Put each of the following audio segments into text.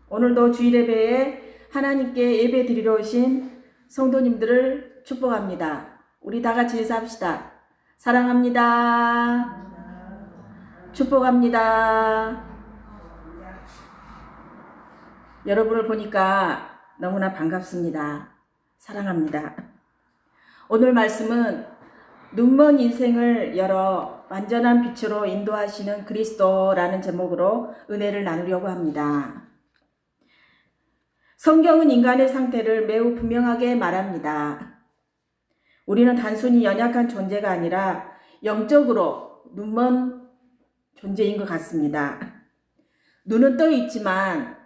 오늘도 주일예배에 하나님께 예배 드리러 오신 성도님들을 축복합니다. 우리 다 같이 인사합시다. 사랑합니다. 축복합니다. 여러분을 보니까 너무나 반갑습니다. 사랑합니다. 오늘 말씀은 눈먼 인생을 열어 완전한 빛으로 인도하시는 그리스도라는 제목으로 은혜를 나누려고 합니다. 성경은 인간의 상태를 매우 분명하게 말합니다. 우리는 단순히 연약한 존재가 아니라 영적으로 눈먼 존재인 것 같습니다. 눈은 떠 있지만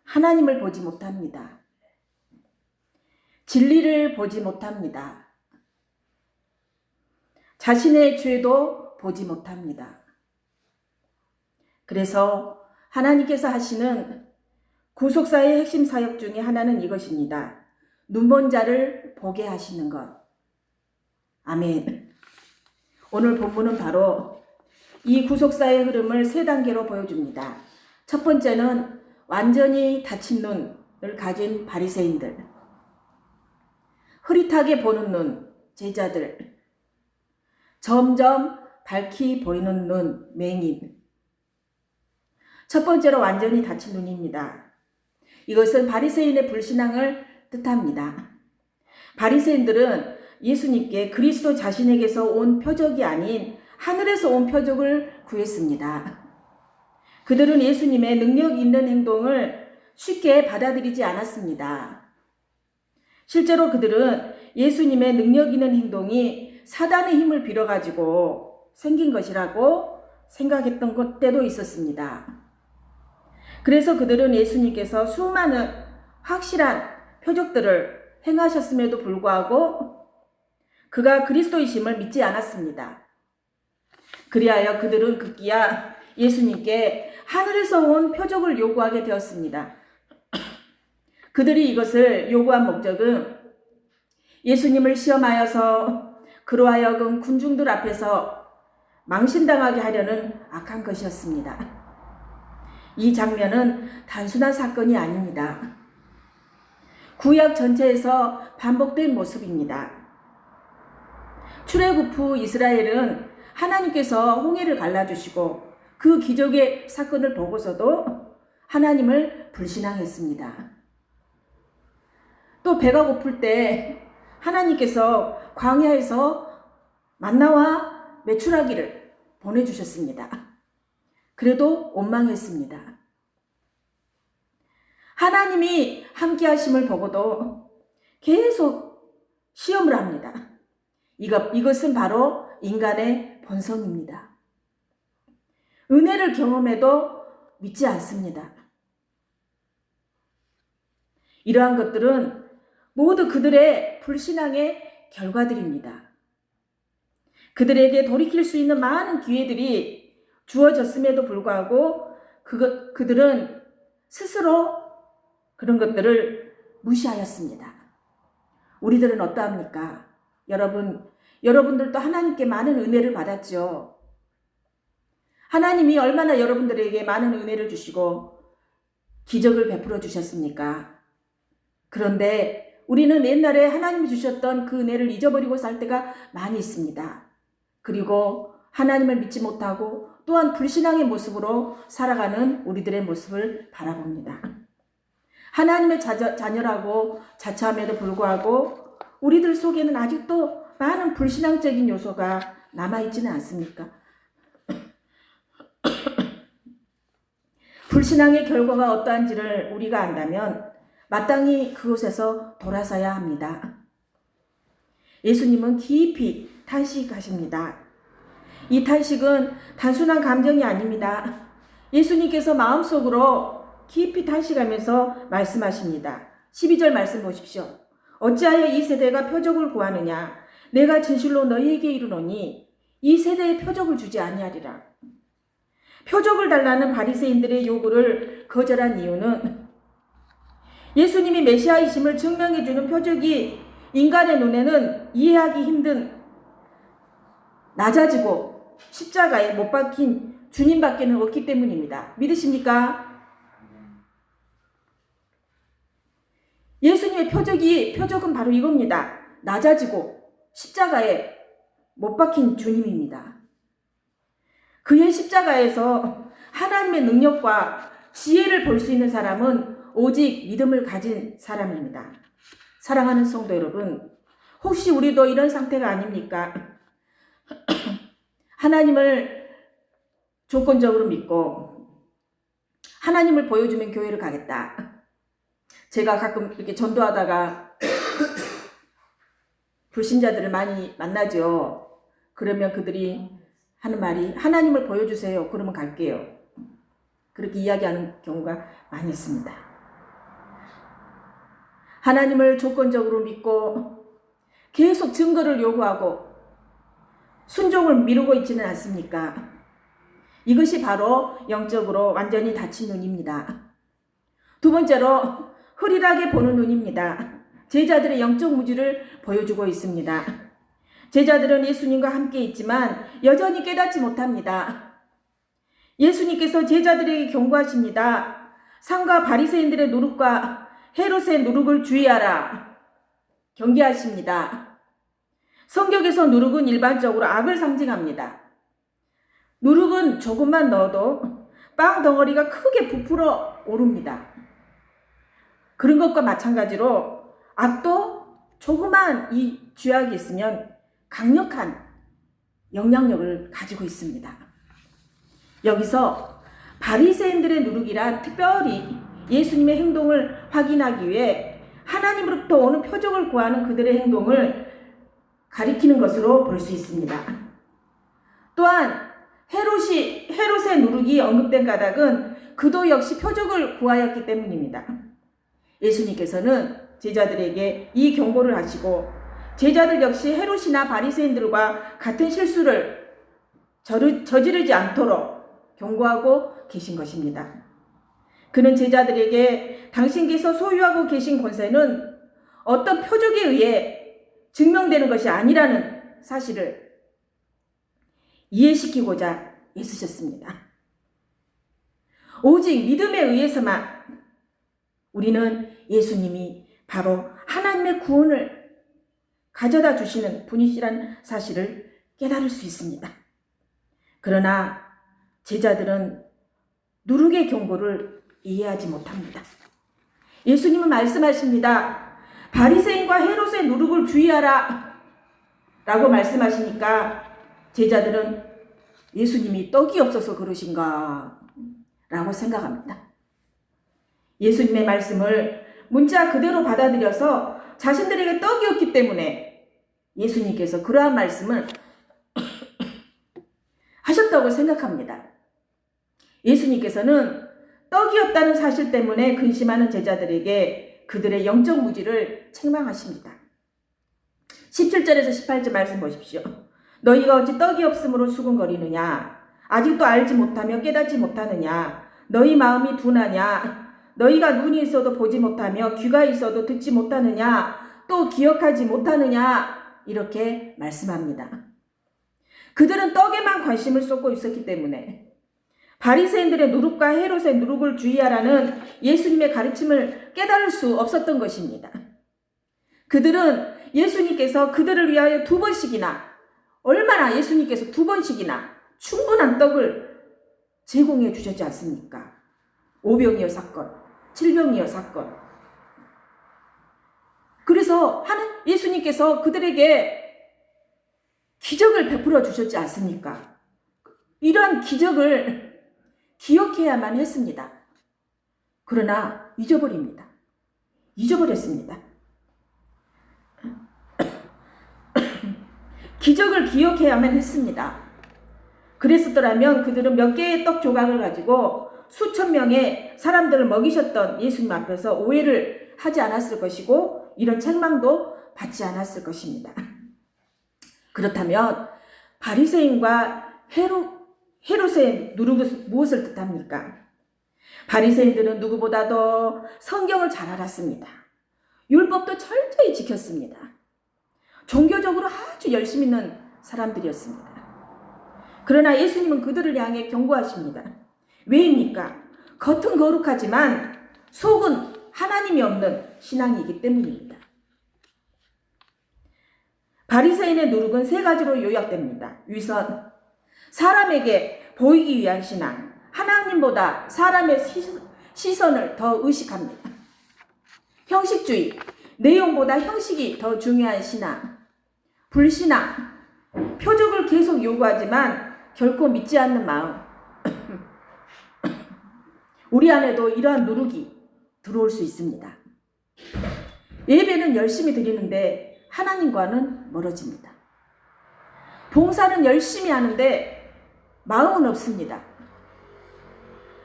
하나님을 보지 못합니다. 진리를 보지 못합니다. 자신의 죄도 보지 못합니다. 그래서 하나님께서 하시는 구속사의 핵심 사역 중에 하나는 이것입니다. 눈먼 자를 보게 하시는 것. 아멘. 오늘 본문은 바로 이 구속사의 흐름을 세 단계로 보여줍니다. 첫 번째는 완전히 닫힌 눈을 가진 바리새인들, 흐릿하게 보는 눈, 제자들, 점점 밝히 보이는 눈, 맹인. 첫 번째로 완전히 닫힌 눈입니다. 이것은 바리새인의 불신앙을 뜻합니다. 바리새인들은 예수님께 그리스도 자신에게서 온 표적이 아닌 하늘에서 온 표적을 구했습니다. 그들은 예수님의 능력 있는 행동을 쉽게 받아들이지 않았습니다. 실제로 그들은 예수님의 능력 있는 행동이 사단의 힘을 빌어가지고 생긴 것이라고 생각했던 때도 있었습니다. 그래서 그들은 예수님께서 수많은 확실한 표적들을 행하셨음에도 불구하고 그가 그리스도이심을 믿지 않았습니다. 그리하여 그들은 급기야 예수님께 하늘에서 온 표적을 요구하게 되었습니다. 그들이 이것을 요구한 목적은 예수님을 시험하여서 그로 하여금 군중들 앞에서 망신당하게 하려는 악한 것이었습니다. 이 장면은 단순한 사건이 아닙니다. 구약 전체에서 반복된 모습입니다. 출애굽 후 이스라엘은 하나님께서 홍해를 갈라주시고 그 기적의 사건을 보고서도 하나님을 불신앙했습니다. 또 배가 고플 때 하나님께서 광야에서 만나와 메추라기를 보내주셨습니다. 그래도 원망했습니다. 하나님이 함께 하심을 보고도 계속 시험을 합니다. 이것은 바로 인간의 본성입니다. 은혜를 경험해도 믿지 않습니다. 이러한 것들은 모두 그들의 불신앙의 결과들입니다. 그들에게 돌이킬 수 있는 많은 기회들이 주어졌음에도 불구하고 그들은 스스로 그런 것들을 무시하였습니다. 우리들은 어떠합니까? 여러분들도 하나님께 많은 은혜를 받았죠. 하나님이 얼마나 여러분들에게 많은 은혜를 주시고 기적을 베풀어 주셨습니까? 그런데 우리는 옛날에 하나님이 주셨던 그 은혜를 잊어버리고 살 때가 많이 있습니다. 그리고 하나님을 믿지 못하고 또한 불신앙의 모습으로 살아가는 우리들의 모습을 바라봅니다. 하나님의 자녀라고 자처함에도 불구하고 우리들 속에는 아직도 많은 불신앙적인 요소가 남아있지는 않습니까? 불신앙의 결과가 어떠한지를 우리가 안다면 마땅히 그곳에서 돌아서야 합니다. 예수님은 깊이 탄식하십니다. 이 탄식은 단순한 감정이 아닙니다. 예수님께서 마음속으로 깊이 탄식하면서 말씀하십니다. 12절 말씀 보십시오. 어찌하여 이 세대가 표적을 구하느냐? 내가 진실로 너희에게 이르노니 이 세대에 표적을 주지 아니하리라. 표적을 달라는 바리새인들의 요구를 거절한 이유는 예수님이 메시아이심을 증명해주는 표적이 인간의 눈에는 이해하기 힘든 낮아지고 십자가에 못 박힌 주님밖에는 없기 때문입니다. 믿으십니까? 예수님의 표적은 바로 이겁니다. 낮아지고 십자가에 못 박힌 주님입니다. 그의 십자가에서 하나님의 능력과 지혜를 볼 수 있는 사람은 오직 믿음을 가진 사람입니다. 사랑하는 성도 여러분, 혹시 우리도 이런 상태가 아닙니까? 하나님을 조건적으로 믿고 하나님을 보여주면 교회를 가겠다. 제가 가끔 이렇게 전도하다가 불신자들을 많이 만나죠. 그러면 그들이 하는 말이 하나님을 보여주세요. 그러면 갈게요. 그렇게 이야기하는 경우가 많이 있습니다. 하나님을 조건적으로 믿고 계속 증거를 요구하고 순종을 미루고 있지는 않습니까? 이것이 바로 영적으로 완전히 닫힌 눈입니다. 두 번째로 흐리하게 보는 눈입니다. 제자들의 영적 무지를 보여주고 있습니다. 제자들은 예수님과 함께 있지만 여전히 깨닫지 못합니다. 예수님께서 제자들에게 경고하십니다. 상과 바리새인들의 누룩과 헤롯의 누룩을 주의하라. 경계하십니다. 성경에서 누룩은 일반적으로 악을 상징합니다. 누룩은 조금만 넣어도 빵 덩어리가 크게 부풀어 오릅니다. 그런 것과 마찬가지로 악도 조그만 이 쥐약이 있으면 강력한 영향력을 가지고 있습니다. 여기서 바리새인들의 누룩이란 특별히 예수님의 행동을 확인하기 위해 하나님으로부터 오는 표적을 구하는 그들의 행동을 가리키는 것으로 볼 수 있습니다. 또한 헤롯의 누룩이 언급된 까닭은 그도 역시 표적을 구하였기 때문입니다. 예수님께서는 제자들에게 이 경고를 하시고 제자들 역시 헤롯이나 바리새인들과 같은 실수를 저지르지 않도록 경고하고 계신 것입니다. 그는 제자들에게 당신께서 소유하고 계신 권세는 어떤 표적에 의해 증명되는 것이 아니라는 사실을 이해시키고자 애쓰셨습니다. 오직 믿음에 의해서만 우리는 예수님이 바로 하나님의 구원을 가져다 주시는 분이시라는 사실을 깨달을 수 있습니다. 그러나 제자들은 누룩의 경고를 이해하지 못합니다. 예수님은 말씀하십니다. 바리새인과 헤롯의 누룩을 주의하라 라고 말씀하시니까 제자들은 예수님이 떡이 없어서 그러신가 라고 생각합니다. 예수님의 말씀을 문자 그대로 받아들여서 자신들에게 떡이 없기 때문에 예수님께서 그러한 말씀을 하셨다고 생각합니다. 예수님께서는 떡이 없다는 사실 때문에 근심하는 제자들에게 그들의 영적 무지를 책망하십니다. 17절에서 18절 말씀 보십시오. 너희가 어찌 떡이 없으므로 수군거리느냐? 아직도 알지 못하며 깨닫지 못하느냐? 너희 마음이 둔하냐? 너희가 눈이 있어도 보지 못하며 귀가 있어도 듣지 못하느냐? 또 기억하지 못하느냐? 이렇게 말씀합니다. 그들은 떡에만 관심을 쏟고 있었기 때문에 바리새인들의 누룩과 헤롯의 누룩을 주의하라는 예수님의 가르침을 깨달을 수 없었던 것입니다. 그들은 예수님께서 그들을 위하여 2번씩이나 얼마나 예수님께서 2번씩이나 충분한 떡을 제공해 주셨지 않습니까? 5병이어 사건, 7병이어 사건. 그래서 예수님께서 그들에게 기적을 베풀어 주셨지 않습니까? 이러한 기적을 기억해야만 했습니다. 그러나 잊어버렸습니다. 기적을 기억해야만 했습니다. 그랬었더라면 그들은 몇 개의 떡 조각을 가지고 수천 명의 사람들을 먹이셨던 예수님 앞에서 오해를 하지 않았을 것이고 이런 책망도 받지 않았을 것입니다. 그렇다면 바리새인과 헤롯의 누룩은 무엇을 뜻합니까? 바리새인들은 누구보다도 성경을 잘 알았습니다. 율법도 철저히 지켰습니다. 종교적으로 아주 열심 있는 사람들이었습니다. 그러나 예수님은 그들을 향해 경고하십니다. 왜입니까? 겉은 거룩하지만 속은 하나님이 없는 신앙이기 때문입니다. 바리새인의 누룩은 세 가지로 요약됩니다. 위선, 사람에게 보이기 위한 신앙, 하나님보다 사람의 시선을 더 의식합니다. 형식주의, 내용보다 형식이 더 중요한 신앙, 불신앙, 표적을 계속 요구하지만 결코 믿지 않는 마음. 우리 안에도 이러한 누룩이 들어올 수 있습니다. 예배는 열심히 드리는데 하나님과는 멀어집니다. 봉사는 열심히 하는데 마음은 없습니다.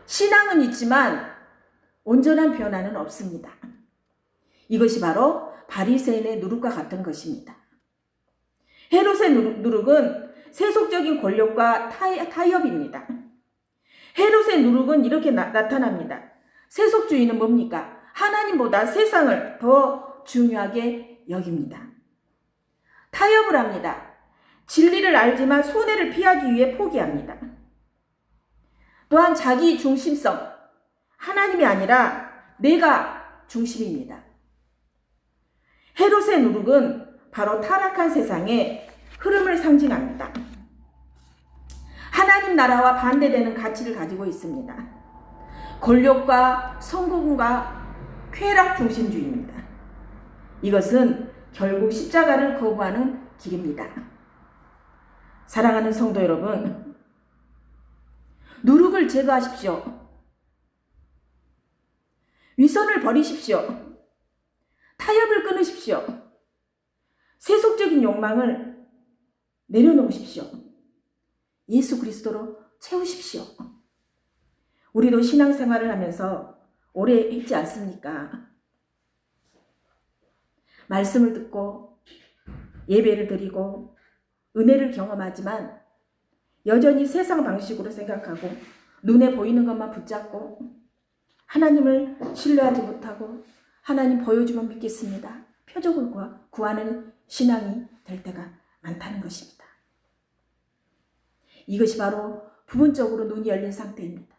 신앙은 있지만 온전한 변화는 없습니다. 이것이 바로 바리새인의 누룩과 같은 것입니다. 헤롯의 누룩은 세속적인 권력과 타협입니다. 헤롯의 누룩은 이렇게 나타납니다. 세속주의는 뭡니까? 하나님보다 세상을 더 중요하게 여깁니다. 타협을 합니다. 진리를 알지만 손해를 피하기 위해 포기합니다. 또한 자기 중심성, 하나님이 아니라 내가 중심입니다. 헤롯의 누룩은 바로 타락한 세상의 흐름을 상징합니다. 하나님 나라와 반대되는 가치를 가지고 있습니다. 권력과 성공과 쾌락 중심주의입니다. 이것은 결국 십자가를 거부하는 길입니다. 사랑하는 성도 여러분, 누룩을 제거하십시오. 위선을 버리십시오. 타협을 끊으십시오. 세속적인 욕망을 내려놓으십시오. 예수 그리스도로 채우십시오. 우리도 신앙생활을 하면서 오래 했지 않습니까? 말씀을 듣고 예배를 드리고 은혜를 경험하지만 여전히 세상 방식으로 생각하고 눈에 보이는 것만 붙잡고 하나님을 신뢰하지 못하고 하나님 보여주면 믿겠습니다. 표적을 구하는 신앙이 될 때가 많다는 것입니다. 이것이 바로 부분적으로 눈이 열린 상태입니다.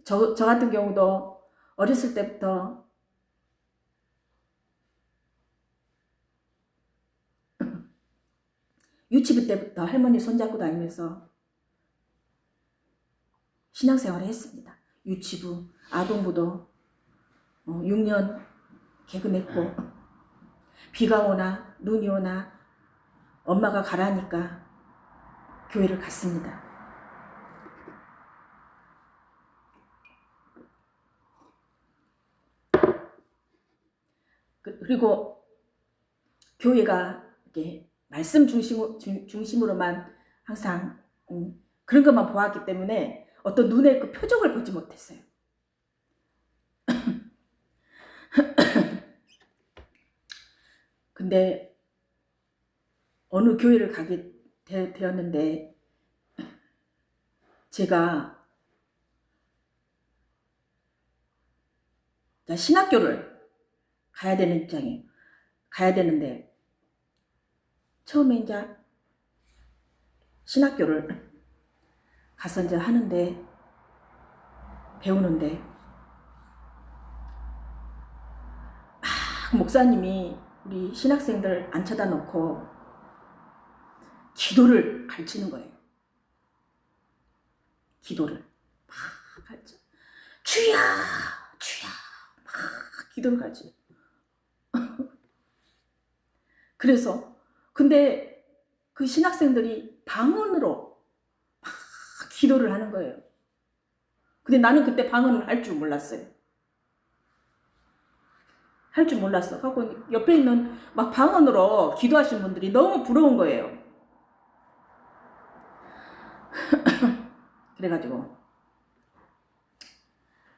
저 같은 경우도 어렸을 때부터 유치부 때부터 할머니 손잡고 다니면서 신앙생활을 했습니다. 유치부, 아동부도 6년 개근했고 비가 오나 눈이 오나 엄마가 가라니까 교회를 갔습니다. 그리고 교회가 이렇게 말씀 중심으로만 항상 그런 것만 보았기 때문에 어떤 눈에 그 표적을 보지 못했어요. 근데 어느 교회를 가게 되었는데 제가 신학교를 가야 되는 입장이에요. 가야 되는데 처음에 이제 신학교를 가서 이제 하는데 배우는데 목사님이 우리 신학생들 앉혀다 놓고 기도를 가르치는 거예요. 기도를 막 가르쳐. 주야 주야 막 기도를 가르쳐. 그래서 근데 그 신학생들이 방언으로 막 기도를 하는 거예요. 근데 나는 그때 방언을 할 줄 몰랐어요. 할 줄 몰랐어. 하고 옆에 있는 막 방언으로 기도하시는 분들이 너무 부러운 거예요. 그래가지고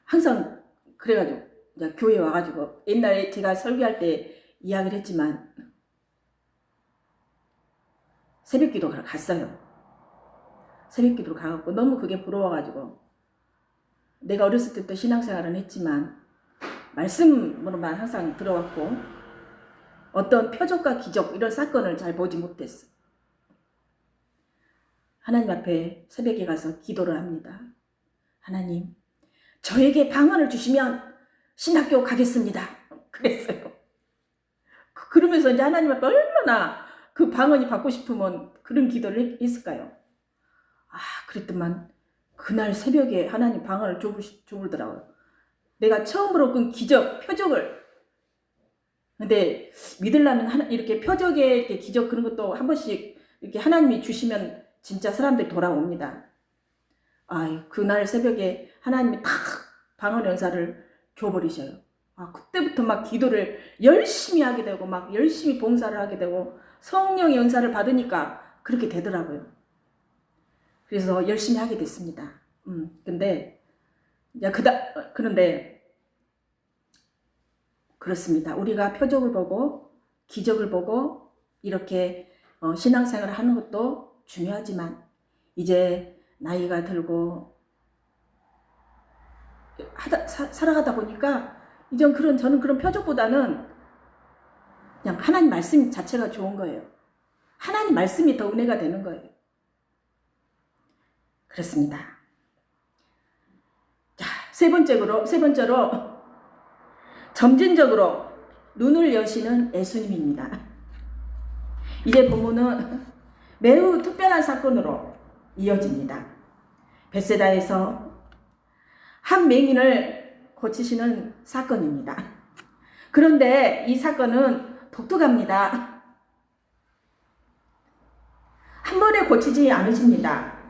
항상 그래가지고 이제 교회 와가지고 옛날에 제가 설교할 때 이야기를 했지만 새벽기도를 갔어요. 새벽기도를 가갖고 너무 그게 부러워가지고 내가 어렸을 때부터 신앙생활은 했지만 말씀으로만 항상 들어왔고 어떤 표적과 기적 이런 사건을 잘 보지 못했어. 하나님 앞에 새벽에 가서 기도를 합니다. 하나님, 저에게 방언을 주시면 신학교 가겠습니다. 그랬어요. 그러면서 이제 하나님 앞에 얼마나 그 방언이 받고 싶으면 그런 기도를 했을까요? 그랬더만 그날 새벽에 하나님 방언을 주물더라고요. 내가 처음으로 그 기적, 표적을. 근데 믿으려면 이렇게 표적에 이렇게 기적 그런 것도 한 번씩 이렇게 하나님이 주시면 진짜 사람들이 돌아옵니다. 그날 새벽에 하나님이 탁 방언 연사를 줘버리셔요. 그때부터 막 기도를 열심히 하게 되고 막 열심히 봉사를 하게 되고 성령 연사를 받으니까 그렇게 되더라고요. 그래서 열심히 하게 됐습니다. 그런데 그렇습니다. 우리가 표적을 보고 기적을 보고 이렇게 신앙생활을 하는 것도 중요하지만 이제 나이가 들고 살아가다 보니까 저는 그런 표적보다는 그냥 하나님 말씀 자체가 좋은 거예요. 하나님 말씀이 더 은혜가 되는 거예요. 그렇습니다. 자, 세 번째로 점진적으로 눈을 여시는 예수님입니다. 이제 본문은 매우 특별한 사건으로 이어집니다. 벳세다에서 한 맹인을 고치시는 사건입니다. 그런데 이 사건은 독특합니다. 한 번에 고치지 않으십니다.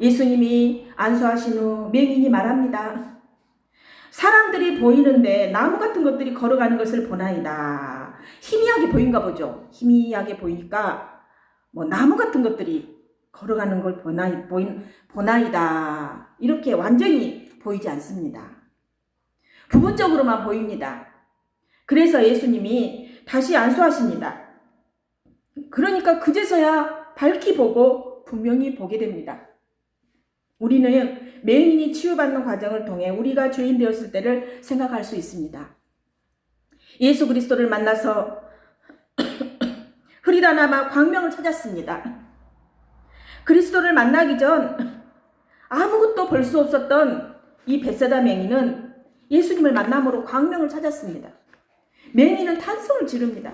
예수님이 안수하신 후 맹인이 말합니다. 사람들이 보이는데 나무 같은 것들이 걸어가는 것을 보나이다. 희미하게 보인가 보죠. 희미하게 보이니까 나무 같은 것들이 걸어가는 걸 보나이다. 이렇게 완전히 보이지 않습니다. 부분적으로만 보입니다. 그래서 예수님이 다시 안수하십니다. 그러니까 그제서야 밝히 보고 분명히 보게 됩니다. 우리는 맹인이 치유받는 과정을 통해 우리가 죄인 되었을 때를 생각할 수 있습니다. 예수 그리스도를 만나서 흐리다나마 광명을 찾았습니다. 그리스도를 만나기 전 아무것도 볼 수 없었던 이 벳세다 맹인은 예수님을 만남으로 광명을 찾았습니다. 맹인은 탄성을 지릅니다.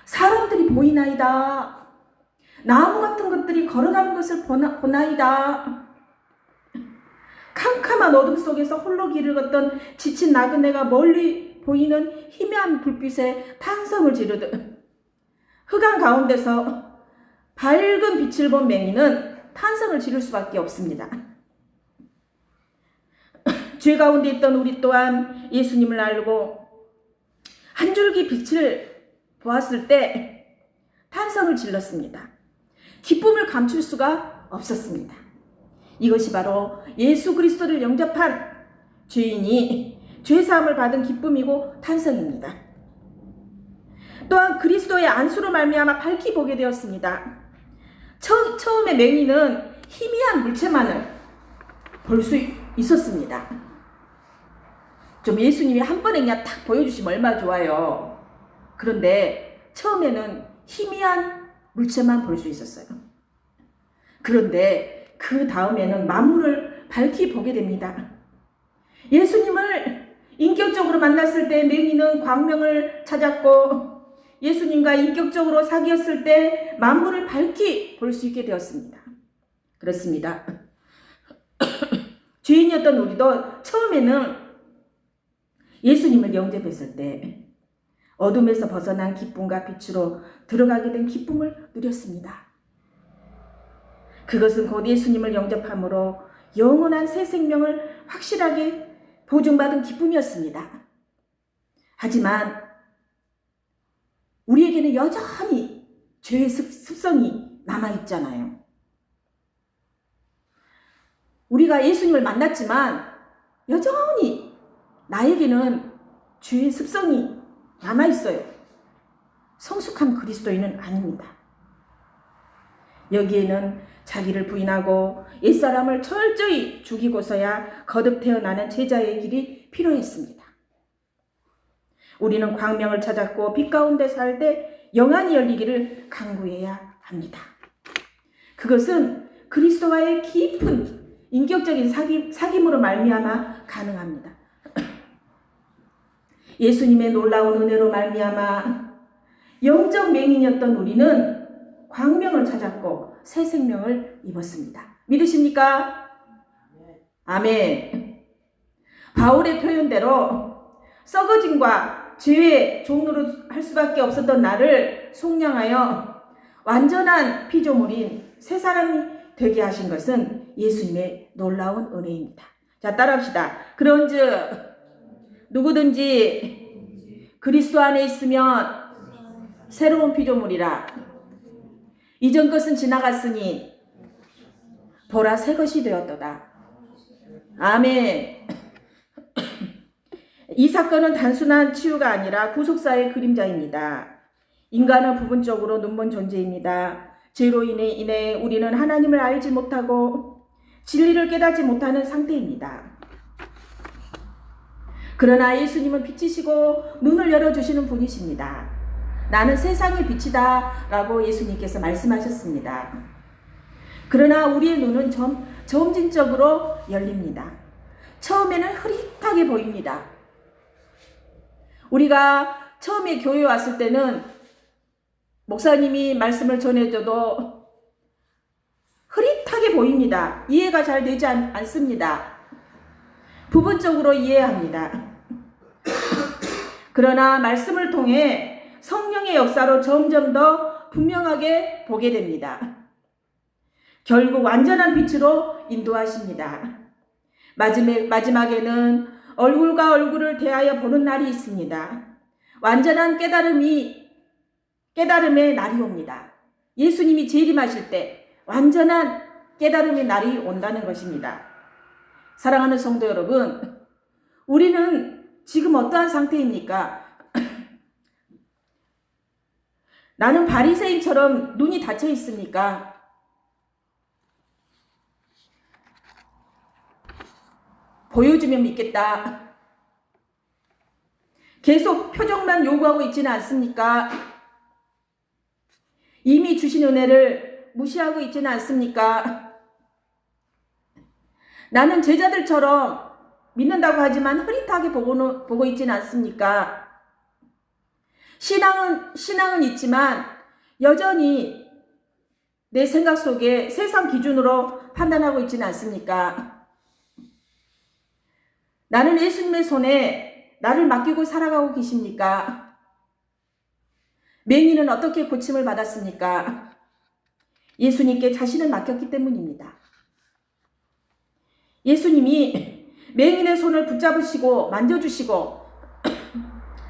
사람들이 보이나이다. 나무 같은 것들이 걸어가는 것을 보나이다. 캄캄한 어둠 속에서 홀로 길을 걷던 지친 나그네가 멀리 보이는 희미한 불빛에 탄성을 지르듯 흑암 가운데서 밝은 빛을 본 맹인은 탄성을 지를 수밖에 없습니다. 죄 가운데 있던 우리 또한 예수님을 알고 한 줄기 빛을 보았을 때 탄성을 질렀습니다. 기쁨을 감출 수가 없었습니다. 이것이 바로 예수 그리스도를 영접한 죄인이 죄사함을 받은 기쁨이고 탄성입니다. 또한 그리스도의 안수로 말미암아 밝히 보게 되었습니다. 처음에 맹인은 희미한 물체만을 볼 수 있었습니다. 좀 예수님이 한 번에 그냥 탁 보여주시면 얼마나 좋아요. 그런데 처음에는 희미한 물체만 볼 수 있었어요. 그런데 그 다음에는 만물을 밝히 보게 됩니다. 예수님을 인격적으로 만났을 때 맹인은 광명을 찾았고 예수님과 인격적으로 사귀었을 때 만물을 밝히 볼 수 있게 되었습니다. 그렇습니다. 죄인이었던 우리도 처음에는 예수님을 영접했을 때 어둠에서 벗어난 기쁨과 빛으로 들어가게 된 기쁨을 누렸습니다. 그것은 곧 예수님을 영접함으로 영원한 새 생명을 확실하게 보증받은 기쁨이었습니다. 하지만 우리에게는 여전히 죄의 습성이 남아있잖아요. 우리가 예수님을 만났지만 여전히 나에게는 죄의 습성이 남아있어요. 성숙한 그리스도인은 아닙니다. 여기에는 자기를 부인하고 옛사람을 철저히 죽이고서야 거듭 태어나는 제자의 길이 필요했습니다. 우리는 광명을 찾았고 빛 가운데 살 때 영안이 열리기를 간구해야 합니다. 그것은 그리스도와의 깊은 인격적인 사귐으로 말미암아 가능합니다. 예수님의 놀라운 은혜로 말미암아 영적 맹인이었던 우리는 광명을 찾았고 새 생명을 입었습니다. 믿으십니까? 아멘. 바울의 표현대로 썩어짐과 죄의 종로로 할 수밖에 없었던 나를 속량하여 완전한 피조물인 새 사람이 되게 하신 것은 예수님의 놀라운 은혜입니다. 자, 따라합시다. 그런즉 누구든지 그리스도 안에 있으면 새로운 피조물이라. 이전 것은 지나갔으니 보라 새 것이 되었도다. 아멘. 이 사건은 단순한 치유가 아니라 구속사의 그림자입니다. 인간은 부분적으로 눈먼 존재입니다. 죄로 인해 우리는 하나님을 알지 못하고 진리를 깨닫지 못하는 상태입니다. 그러나 예수님은 빛이시고 눈을 열어주시는 분이십니다. 나는 세상의 빛이다 라고 예수님께서 말씀하셨습니다. 그러나 우리의 눈은 점진적으로 열립니다. 처음에는 흐릿하게 보입니다. 우리가 처음에 교회에 왔을 때는 목사님이 말씀을 전해줘도 흐릿하게 보입니다. 이해가 잘 되지 않습니다. 부분적으로 이해합니다. 그러나 말씀을 통해 성령의 역사로 점점 더 분명하게 보게 됩니다. 결국 완전한 빛으로 인도하십니다. 마지막에는 얼굴과 얼굴을 대하여 보는 날이 있습니다. 완전한 깨달음의 날이 옵니다. 예수님이 재림하실 때 완전한 깨달음의 날이 온다는 것입니다. 사랑하는 성도 여러분, 우리는 지금 어떠한 상태입니까? 나는 바리새인처럼 눈이 닫혀 있습니까? 보여주면 믿겠다. 계속 표정만 요구하고 있지는 않습니까? 이미 주신 은혜를 무시하고 있지는 않습니까? 나는 제자들처럼 믿는다고 하지만 흐릿하게 보고 있지는 않습니까? 신앙은 있지만 여전히 내 생각 속에 세상 기준으로 판단하고 있지는 않습니까? 나는 예수님의 손에 나를 맡기고 살아가고 계십니까? 맹인은 어떻게 고침을 받았습니까? 예수님께 자신을 맡겼기 때문입니다. 예수님이 맹인의 손을 붙잡으시고 만져주시고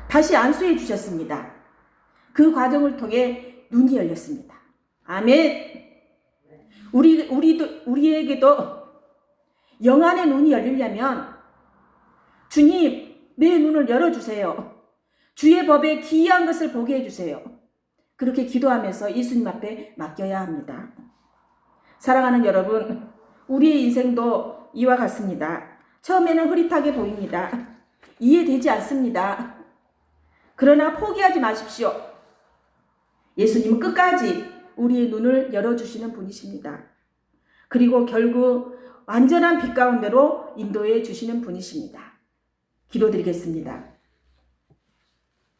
다시 안수해 주셨습니다. 그 과정을 통해 눈이 열렸습니다. 아멘. 우리에게도 영안의 눈이 열리려면 주님, 내 눈을 열어주세요. 주의 법에 기이한 것을 보게 해주세요. 그렇게 기도하면서 예수님 앞에 맡겨야 합니다. 사랑하는 여러분, 우리의 인생도 이와 같습니다. 처음에는 흐릿하게 보입니다. 이해되지 않습니다. 그러나 포기하지 마십시오. 예수님은 끝까지 우리의 눈을 열어주시는 분이십니다. 그리고 결국 완전한 빛 가운데로 인도해 주시는 분이십니다. 기도드리겠습니다.